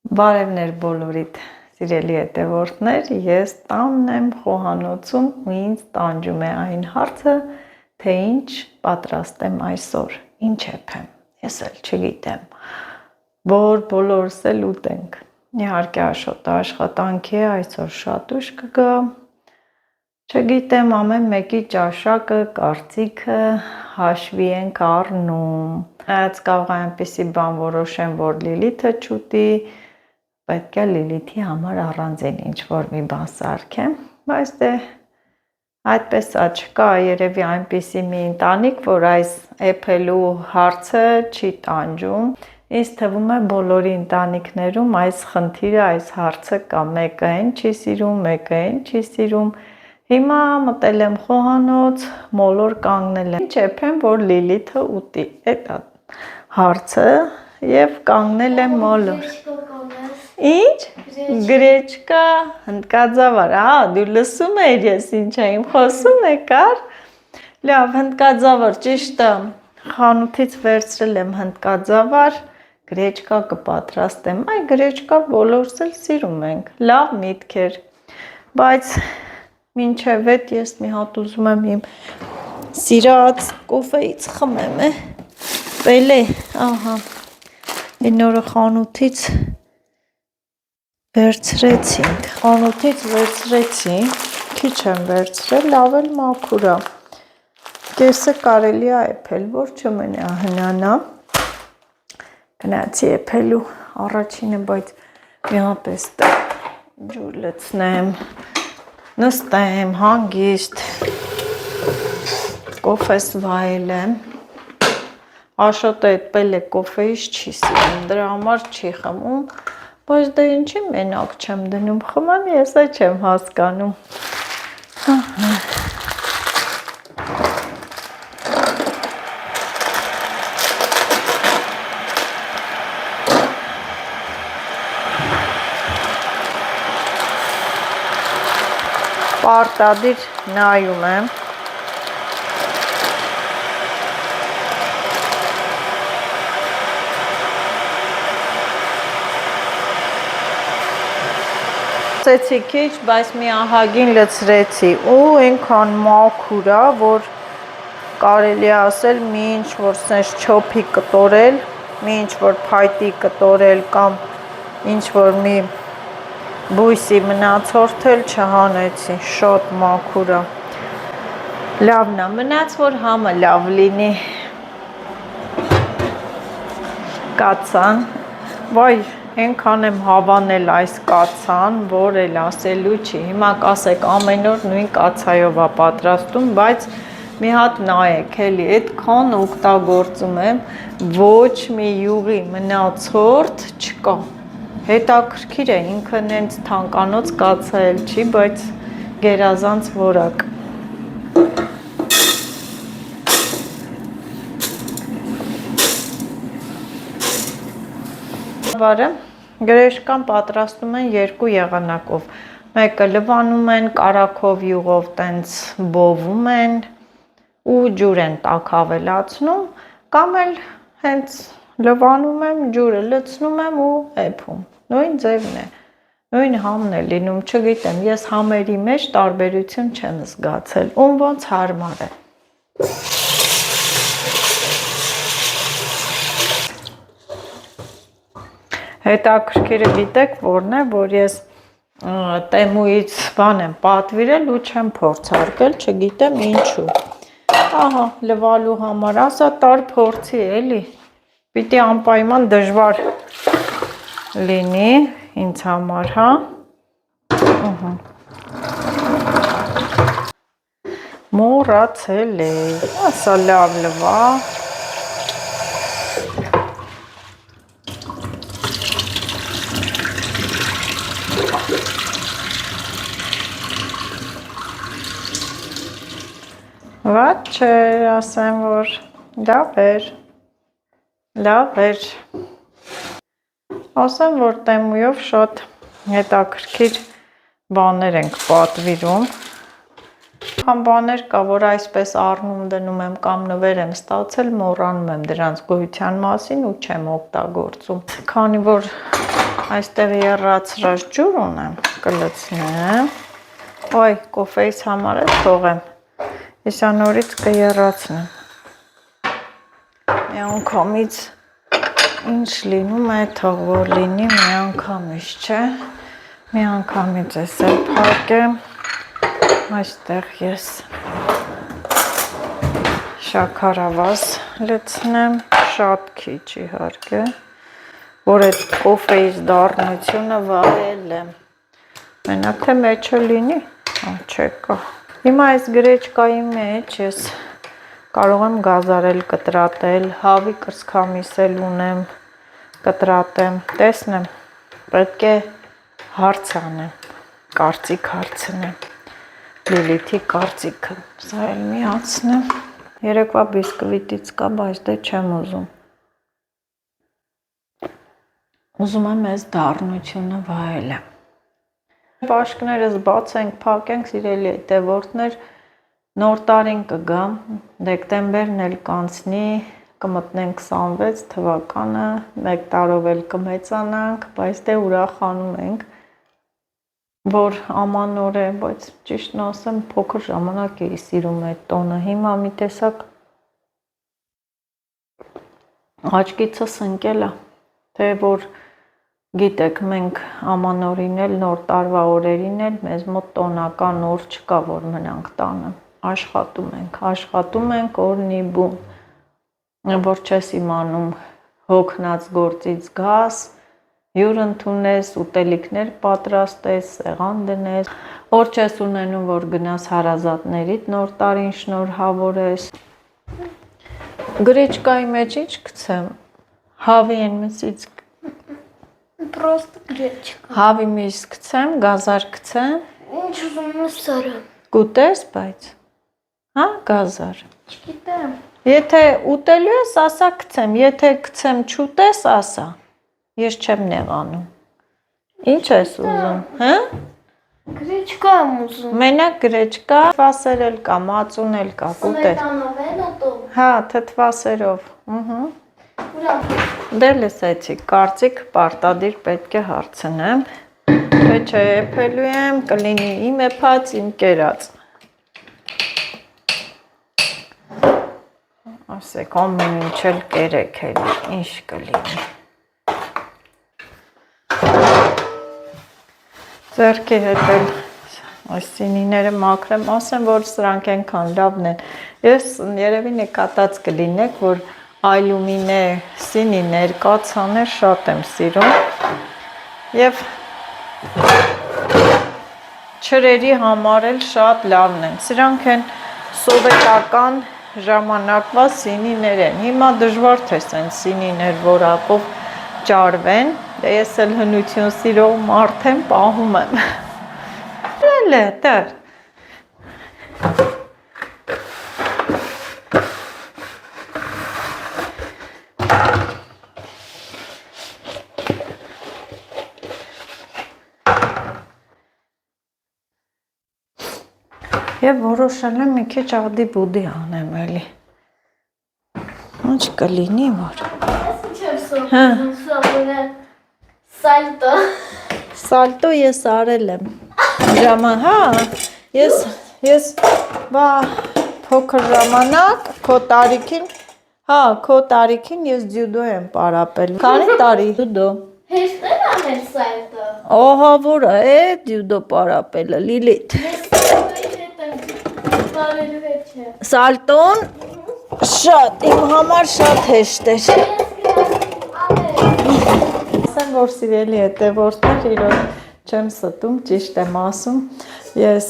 Բարևներ բոլորիդ, սիրելի հետևորդներ, ես տանն եմ խոհանոցում ու ինձ տանջում է այն հարցը, թե ինչ պատրաստեմ այսօր, ինչ եփեմ, ես էլ չգիտեմ, որ բոլորս էլ ուտենք, իհարկե աշոտը աշխատանքի է, այսօր շատ ուշ կգա, չգիտեմ ամեն մեկի ճաշակը, կարծիքը հաշվի ենք առնում, նայած կարող է այնպիսի բան որոշեմ, որ Լիլիթը չուտի, պետք է Լիլիթի համար առանձին ինչ-որ մի բան սարքեմ, բայց դե այդպես չկա երևի այնպիսի մի ընտանիք, որ այս էփելու հարցը չի տանջում, ինձ թվում է բոլորի ընտանիքներում այս խնդիրը, այս հարցը կա, մեկը այն չի սիրում, մեկը այն չի սիրում, հիմա մտել եմ խոհանոց, մոլոր կանգնել եմ, ինչ եփեմ, որ Լիլիթը ուտի, այդ է հարցը և կանգնել եմ մոլոր, ինչ, գրեչկա, հնդկաձավար, դու լսում էիր ես ինչ եմ խոսում եկար, լավ, հնդկաձավար, ճիշտը, խանութից վերցրել եմ հնդկաձավար, գրեչկա կպատրաստեմ, այ գրեչկա բոլորս էլ սիրում ենք, լավ միտք էր, բայց մինչև էդ ես մի հատ ուզում եմ իմ սիրած կոֆեից խմեմ, պելե, ահա, այն օրը խանութից վերցրեցինք, քիչ եմ վերցրել, լավ էլ մաքուր է, կեսը կարելի է էփել, որ չմնա հնանա, գնացի էփելու առաջինը, բայց մի հատ ջուր լցնեմ, նստեմ, հանգիստ, կոֆես վայելեմ, Աշոտը այդ պելե կոֆեից չի սիրում, դրա համար չի խմում, բայց դե ինչի մենակ չեմ դնում, խմեմ ես չեմ հասկանում, պարտադիր նայում եմ, լցրեցի քիչ, բայց մի ահագին լցրեցի ու այնքան մաքուր է, որ կարելի է ասել մի ինչ-որ սենց չոփի կտորել, մի ինչ-որ փայտի կտորել կամ ինչ-որ մի բույսի մնացորդ էլ չհանեցի, շատ մաքուր է, լավն է, մնաց որ համը լավ լինի, կացան, վայ, այնքան եմ հավանել այս կացան, որ էլ ասելու չի, հիմա կասեք ամեն օր նույն կացայով է պատրաստում, բայց մի հատ նայեք, էլի, այդքան օգտագործում եմ, ոչ մի յուղի մնացորդ չկա, հետաքրքիր է, ինքը նենց թանկանոց կացա էլ չի, բայց գերազանց որակ, Գրեշկան պատրաստում են երկու եղանակով, մեկը լվանում են կարագով յուղով տենց բովում են ու ջուր են տաք ավելացնում, կամ էլ հենց լվանում եմ, ջուրը լցնում եմ ու էփում, նույն ձևն է, նույն համն է լինում, չգիտեմ, ես համերի մեջ տարբերություն չեմ զգացել, ում ոնց հարմար է, հետաքրքիրը գիտեք որն է, որ ես Տեմուից բան եմ պատվիրել ու չեմ փորձարկել, չգիտեմ ինչու, ահա լվալու համար, ասա տար փորձի էլի, պիտի անպայման դժվար լինի ինձ համար, հա, մոռացել էի, ասա լավ լվա, Վատ չէ, ասեմ, որ լավ էր, ասեմ, որ Տեմույով շատ հետաքրքիր բաներ ենք պատվիրում, բաներ կա, որ այսպես առնում դնում եմ կամ նվեր եմ ստացել, մոռանում եմ դրանց գոյության մասին ու չեմ օգտագործում, քանի որ այստեղ երրացրած ջուր ունեմ, կլցնեմ, ոյ, կոֆեիս համար է թողեմ, եսա նորից կերրացնեմ, մի անգամից ինչ լինում է, թող որ լինի, մի անգամից չէ, մի անգամից ես էլ փակեմ, այստեղ ես շաքարավազ լցնեմ, շատ քիչ իհարկե, որ այդ կոֆեից դառնությունը վայել եմ, մենակ թե մեջը լինի, չեկա, հիմա այս գրեչկայի մեջ ես կարող եմ գազարել, կտրատել, հավի կրծքամիս էլ ունեմ, կտրատեմ, տեսնեմ, պետք է հարց անեմ, կարծիք հարցնեմ, Լիլիթի կարծիքը, սա էլ միացնեմ, երեկվա բիսկվիտից կա, բայց դե չեմ ուզում, ուզում եմ այս դառնությունը վայելեմ, բաշկներս բացենք, փակենք, սիրելի հետևորդներ, նոր տարին կգամ, դեկտեմբերն էլ կանցնի, կմտնենք 26 թվականը, մեկ տարով էլ կմեծանանք, բայց դե ուրախանում ենք, որ ամանոր է, բայց ճիշտն ասեմ, փոքր ժամանակ էի սիրում այդ տոնը, հիմա մի տեսակ աչքիցս ընկել է, թե որ գիտեք, մենք ամանորին էլ, նոր տարվա օրերին էլ, մեզ մոտ տոնական օր չկա, որ մնանք տանը, աշխատում ենք օրնի բուն, որ չես իմանում հոգնած գործից գաս, հյուր ընդունես, ուտելիքներ պատրաստես, սեղան դնես, օր չես ունենում, որ գնաս հարազատներիդ նոր տարին շնորհավորես, գրեչկայի մեջ ինչ գցեմ, հավի են մսից Просто գրեչկա, հավի միս գցեմ, գազար գցեմ, ինչ ուզում եմ սարը, կուտես, բայց, հա, գազար, չգիտեմ, եթե ուտելու ես, ասա գցեմ, եթե գցեմ չուտես, ասա, ես չեմ նեղանում, ինչ ես ուզում, հա, գրեչկա եմ ուզում, մենակ գրեչկա, թվասեր էլ կա, մածուն էլ կա, կուտես, սմետանով են ուտում, հա, թթվասերով, ուրա, դե լսեցիք, կարծիք պարտադիր պետք է հարցնեմ, թե չէ եփելու եմ, կլինի իմ եփած, իմ կերած, ասեք, ամեն ինչ էլ կերեք էլ, ինչ կլինի, ձեռքի հետ էլ այս սինիները մաքրեմ, ասեմ, որ սրանք ենքան լավն են, ես երևի նկատած կլինեք, որ այլումինե սինիներ, կացաներ շատ եմ սիրում և չրերի համար էլ շատ լավն են, սրանք են սովետական ժամանակվա սինիներ են, հիմա դժվար թե սեն սինիներ որակով ճարվեն, ես էլ հնություն սիրող մարդ եմ, պահում եմ, էլ է, տեր, և որոշել եմ մի քիչ աղդի բուդի անեմ էլի, ինչ կլինի, որ, Սալտո, սալտո ես արել եմ, հա, ես փոքր ժամանակ, քո տարիքին ես ձյուդո եմ պարապել, քանի տարի ձյուդո, հեշտ են անել սալտո, ահա որ է ձյուդո պարապելը, Լիլիթ, Սալտոն շատ, իմ համար շատ հեշտ էր, ասեմ, որ սիրելի հետևորդներ, իրոք չեմ ստում, ճիշտ եմ ասում, ես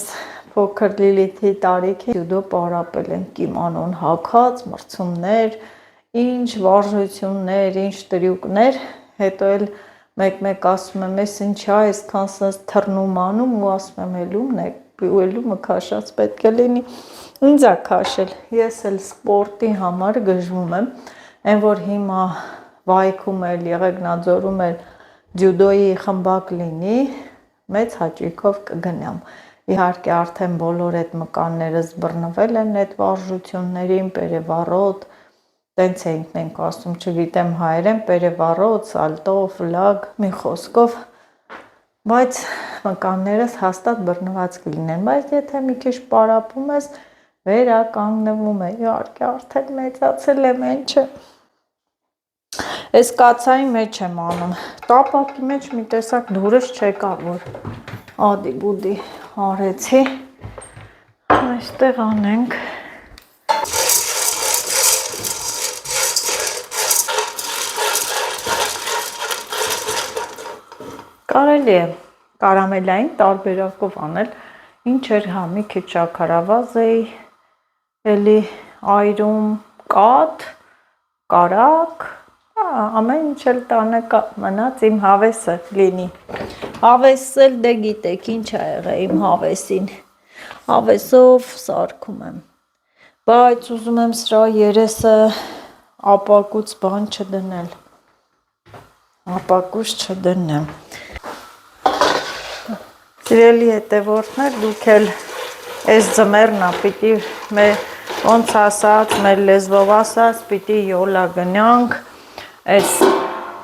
փոքր Լիլիթի տարիքի ձյուդո պարապել ենք իմ անոն հագած, մրցումներ, ինչ վարժություններ, ինչ տրյուկներ, հետո էլ մեկ-մեկ ասում եմ, ես ինչա այսքան սենց թռնում անում ու ասում եմ էլումն է, ու էլումը քաշած պետք է լինի, ինձ է քաշել, ես էլ սպորտի համար գժվում եմ, այն որ հիմա վայքում էլ, Եղեգնաձորում էլ ձյուդոյի խմբակ լինի, մեծ հաճույքով կգնամ, իհարկե արդեն բոլոր այդ մկանները զբռնվել են այդ վարժություններին, պերևառոտ, տենց էինք մենք ասում, չգիտեմ հայերեն, պերևառոտ, սալտո, ֆլագ, մի խոսքով, բայց մկաններս հաստատ բռնված կլինեն, բայց եթե մի քիչ պարապում ես, վերականգնվում է, իհարկե արդեն մեծացել եմ, այն չէ։ Այս կացայի մեջ եմ անում, տապակի մեջ մի տեսակ դուրս չեկավ, որ ադի բուդի արեցի, այստեղ անենք, կարելի է կարամելային տարբերակով անել, ինչ էր հա մի քիչ շաքարավազ էի, էլի այրում կաթ, կարակ, ամեն ինչ էլ տանը մնաց իմ հավեսը լինի, հավեսը էլ դե գիտեք ինչ ա եղել իմ հավեսին, հավեսով սարքում եմ, բայց ուզում եմ սրա երեսը ապակուց բան չդնել, ապակուց չդնեմ, սիրելի հետևորդներ, դուք էլ այս ձմեռնա պիտի ոնց ասած, մեր լեզվով ասած, պիտի յոլա գնանք, այս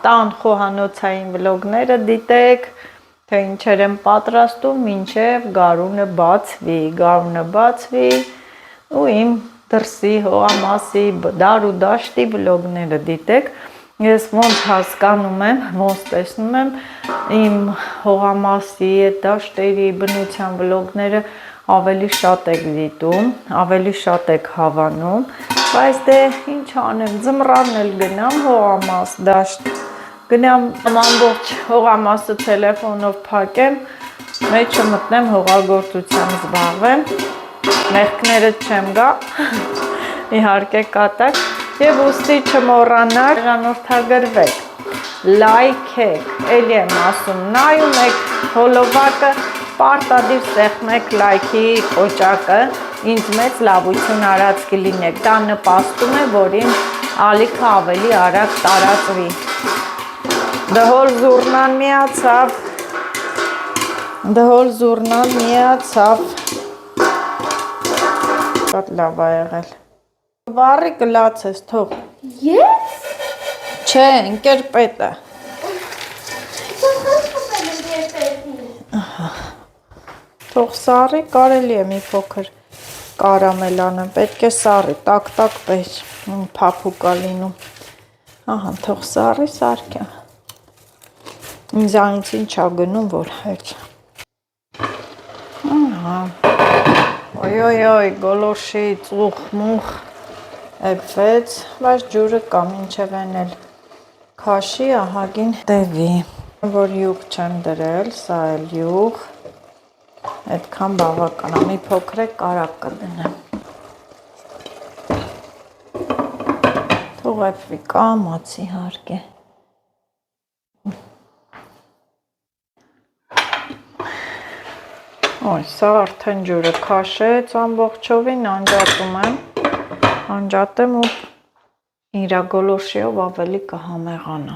տան խոհանոցային վլոգները դիտեք, թե ինչեր եմ պատրաստում, մինչև գարունը բացվի ու իմ դրսի հողամասի դար ու դաշտի վլոգները դիտեք, ես ոնց հասկանում եմ, ոնց տեսնում եմ իմ հողամասի, դաշտերի բնության վլոգները ավելի շատ եք դիտում, ավելի շատ եք հավանում, բայց դե ինչ անեմ, ձմռանն էլ գնամ հողամաս, դաշտ, գնամ ամբողջ հողամասը տելեֆոնով փակեմ, մեջը մտնեմ հողագործությամբ զբաղվեմ, մեղքները չեմ գա, իհարկե կատակ, և ուստի չմոռանաք հեռանորդագրվեք, լայքեք, էլի եմ ասում, նայում եք հոլովակը, պարտադիր սեղմեք լայքի կոճակը, ինձ մեծ լավություն արած կլինեք, դա նպաստում է, որ իմ ալիքը ավելի արագ տարածվի, դհոլ զուռնան միացավ, շատ լավ ա եղել, վառի կլացես, թող, Ես? չէ, ընկեր պետը, թող սառի, կարելի է մի փոքր կարամել անեմ, պետք է սառի, տակ-տակ պես, փափուկ ա լինում, ահա, թող սառի, սարքեմ, ինձանից ինչ ա գնում, որ հետ, ոյ, գոլոշի, ծուխ, մուխ, էպվեց, բայց ջուրը կամ ինչև են էլ քաշի, ահագին տևի, որ յուղ չեմ դրել, սա էլ յուղ, այդքան բավական է, մի փոքրիկ կարակ կդնեմ, թող էպվի կամաց իհարկե, Ոյ, սա արդեն ջուրը քաշեց ամբողջովին, անջատեմ ու իրա գոլոշիով ավելի կհամեղանա,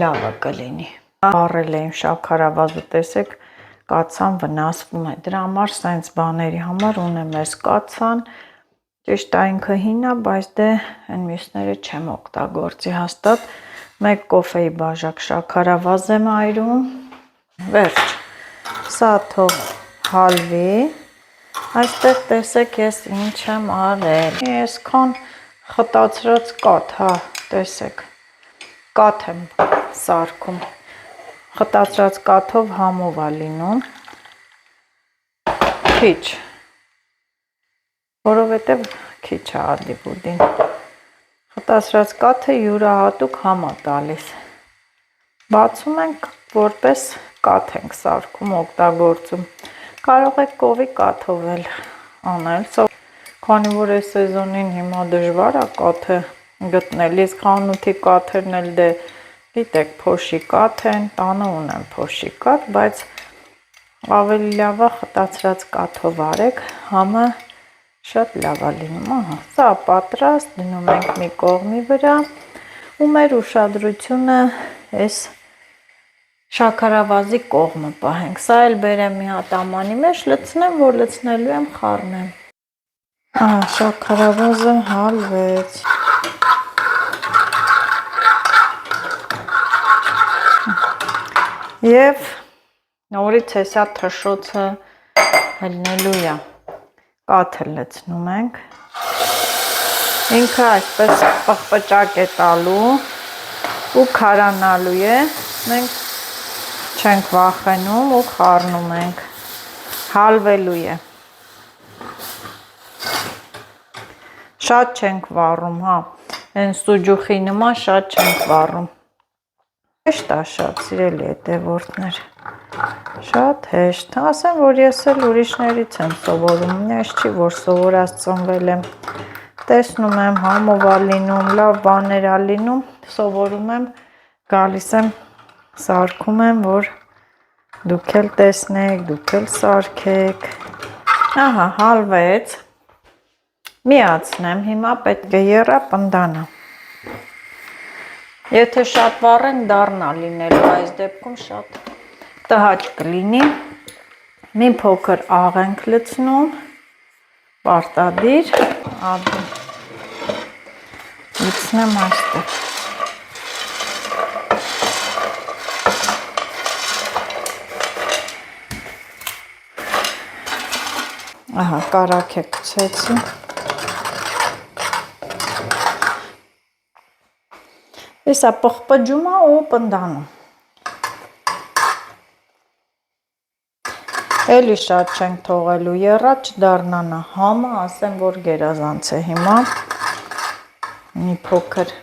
լավը կլինի, առել եմ շաքարավազը, տեսեք, կացան վնասվում է, դրա համար սենց բաների համար ունեմ ես կացան, ճիշտ է ինքը հին է, բայց դե են մյուսները չեմ օգտագործի հաստատ, մեկ կոֆեի բաժակ շաքարավազ եմ այրում, վերջ, սա թող հալվի, այստեղ տեսեք ես ինչ եմ արել, ես կան խտացրած կաթ, հա, տեսեք, կաթ եմ սարքում, խտացրած կաթով համով ա լինում, քիչ, որովհետև քիչ ա ադիբուդին, խտացրած կաթը յուրահատուկ համ ա տալիս, բացում ենք, որպես կաթ ենք սարքում, օգտագործում, կարող եք կովի կաթով էլ անել, քանի որ այս սեզոնին հիմա դժվար է կաթը գտնել, իսկ խանութի կաթերն էլ դե գիտեք փոշի կաթ են, տանը ունեմ փոշի կաթ, բայց ավելի լավ է խտացրած կաթով արեք, համը շատ լավ է լինում, ահա, սա պատրաստ, դնում ենք մի կողմի վրա ու մեր ուշադրությունը այս շաքարավազի կողմը պահենք, սա էլ բերեմ մի հատ ամանի մեջ, լցնեմ, որ լցնելու եմ խառնեմ, ահա, շաքարավազը հալվեց, Եվ նորից հեսա թշոցը հլնելու է, կաթը լցնում ենք, ինքը այսպես պղպճակ է տալու ու քարանալու է, մենք չենք վախենում ու խառնում ենք, հալվելու է, շատ չենք վառում, հա, են սուջուխի նման շատ չենք վառում, հեշտ է շատ, սիրելի հետևորդներ, շատ հեշտ, ասեմ, որ ես էլ ուրիշներից եմ սովորում, ես չի, որ սովորած ծնվել եմ, տեսնում եմ, համով ա լինում, լավ բաներ ա լինում, սովորում եմ, գալիս եմ, սարքում եմ, որ դուք էլ տեսնեք, դուք էլ սարքեք, ահա, հալվեց, միացնեմ, հիմա պետք է եռա պնդանը, եթե շատ վառեն դառնա լինելու, այս դեպքում շատ տհաճ կլինի, մի փոքր աղ ենք լցնում, պարտադիր, լցնեմ այստեղ, ահա, կարակ է գցեցի, Եսա պղպջում է ու պնդանում, էլի շատ չենք թողելու, եռած չդառնանա, համը ասեմ, որ գերազանց է հիմա, մի փոքր,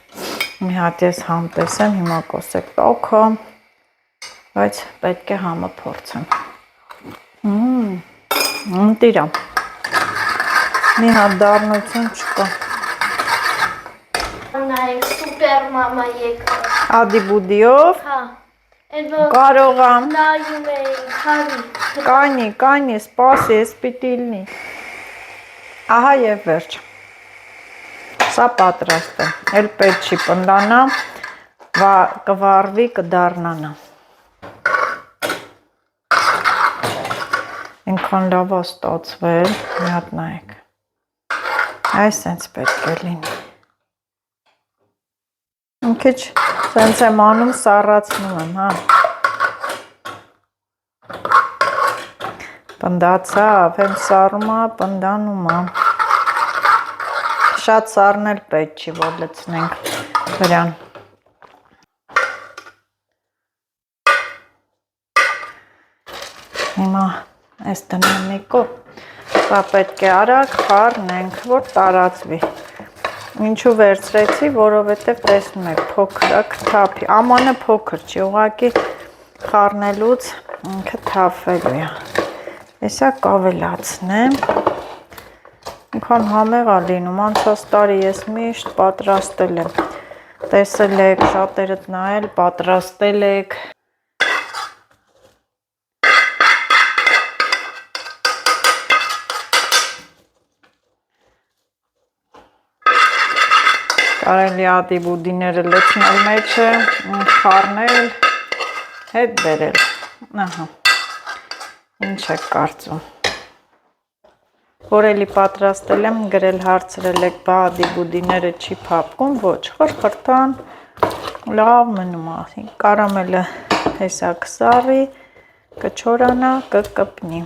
մի հատ ես համ տեսեմ, հիմա կոսեք տոքը, բայց պետք է համը փորձեմ, տիրա, մի հատ դառնություն չկա, Նայեք, սուպեր մամա եկա։ Ադի-բուդիով, կարող եմ, նայում էի, կանի, սպասի, ես պիտի լինի, ահա և վերջ, սա պատրաստ է, էլ պետք չի պնդանա, կվարվի, կդառնանա, ինքան լավ է ստացվել, մի հատ նայեք, այս հենց պետք է լինի, քիչ սենց եմ անում, սառացնում եմ, հա, պնդացավ, հենց սառում է, պնդանում է, շատ սառնել պետք չի, որ լցնենք վրան, հիմա այս տնեմ մի կողմ, սա պետք է արագ խառնենք, որ տարածվի, ինչու վերցրեցի, որովհետև տեսնում եք, փոքրակ թափի, ամանը փոքր չի, ուղղակի խառնելուց ինքը թափվելու է, եսա կավելացնեմ, ինքան համեղ ա լինում, անցած տարի ես միշտ պատրաստել եմ, տեսել եք, շատերդ նայել, պատրաստել եք, կարելի ադի-բուդիները լցնել մեջը, խառնել, հետ բերել, ահա, ինչ եք կարծում, որ էլի պատրաստել եմ, գրել հարցրել եք, բա ադի-բուդիները չի փափկում, ոչ, խրխրթան, լավ մնում է, կարամելը հեսա կսառի, կչորանա, կկպնի,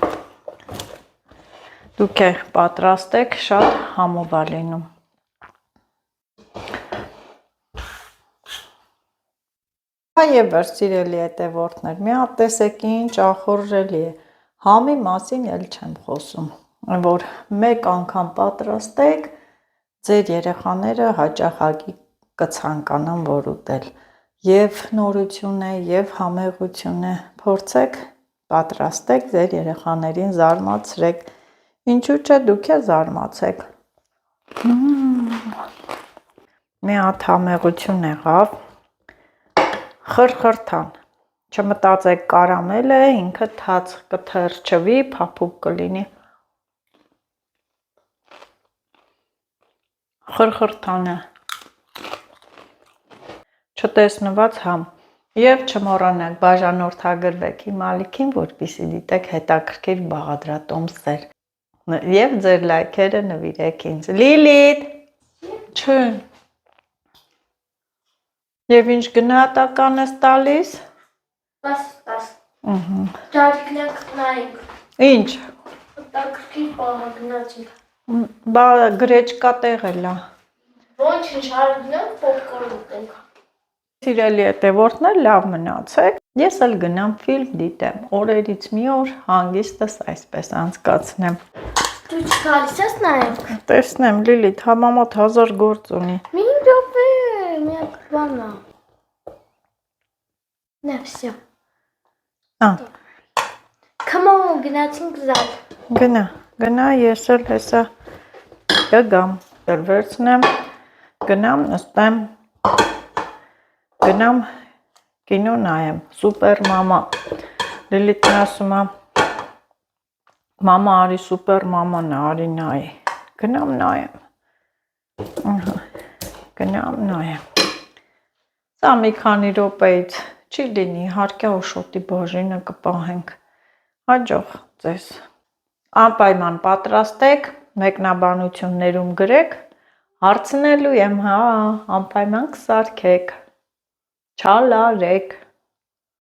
դուք է պատրաստեք, շատ համով ա լինում, Եվ վեր սիրելի հետևորդներ, մի հատ տեսեք ինչ ախորժելի է, համի մասին էլ չեմ խոսում, որ մեկ անգամ պատրաստեք, ձեր երեխաները հաճախակի կցանկանան որ ուտել, և նորություն է, և համեղություն է, փորձեք, պատրաստեք, ձեր երեխաներին զարմացրեք, ինչու չէ դուք է զարմացեք, մի հատ համեղություն եղավ, խրխրթան, չմտածեք կարամել է, ինքը թաց կթրջվի, փափուկ կլինի, խրխրթան է, չտեսնված համ, և չմոռանաք բաժանորդագրվեք իմ ալիքին, որպեսզի դիտեք հետաքրքիր բաղադրատոմսեր, և ձեր լայքերը նվիրեք ինձ, Լիլիթ, չն, Եվ ինչ գնահատական ես տալիս, 10. Ահա։ Ջարիկնենք նայենք։ Ինչ։ Տակրկի պահագնացինք։ Բա գրեչկա տեղ էլա։ Ոչ ինչ արգնենք, պոպկորն ուտենք։ Սիրելի հետևորդներ, լավ մնացեք։ Ես էլ գնամ ֆիլմ դիտեմ։ Օրերից մի օր հանգիստս այսպես անցկացնեմ։ Դու չգալիս ես նայենք։ Տեսնեմ, Լիլիթ, համամոտ 1000 գործ ունի։ Մի րոպե, մի հատ բան ա։ Նե, всё։ Come on, գնացինք զալ։ Գնա, ես էլ հեսա կգամ, վերցնեմ, գնամ, նստեմ, գնամ կինո նայեմ, սուպեր մամա։ Լիլիթն ասում է, մամա արի սուպեր մաման արի նայի։ Գնամ նայեմ։ Ահա, գնամ նայեմ։ Սա մի քանի րոպեից չի լինի, իհարկե Օշոտի բաժինը կպահենք։ Հաջող ձեզ։ Անպայման պատրաստեք, մեկնաբանություններում գրեք, հարցնելու եմ, հա, անպայման կսարքեք, չալարեք։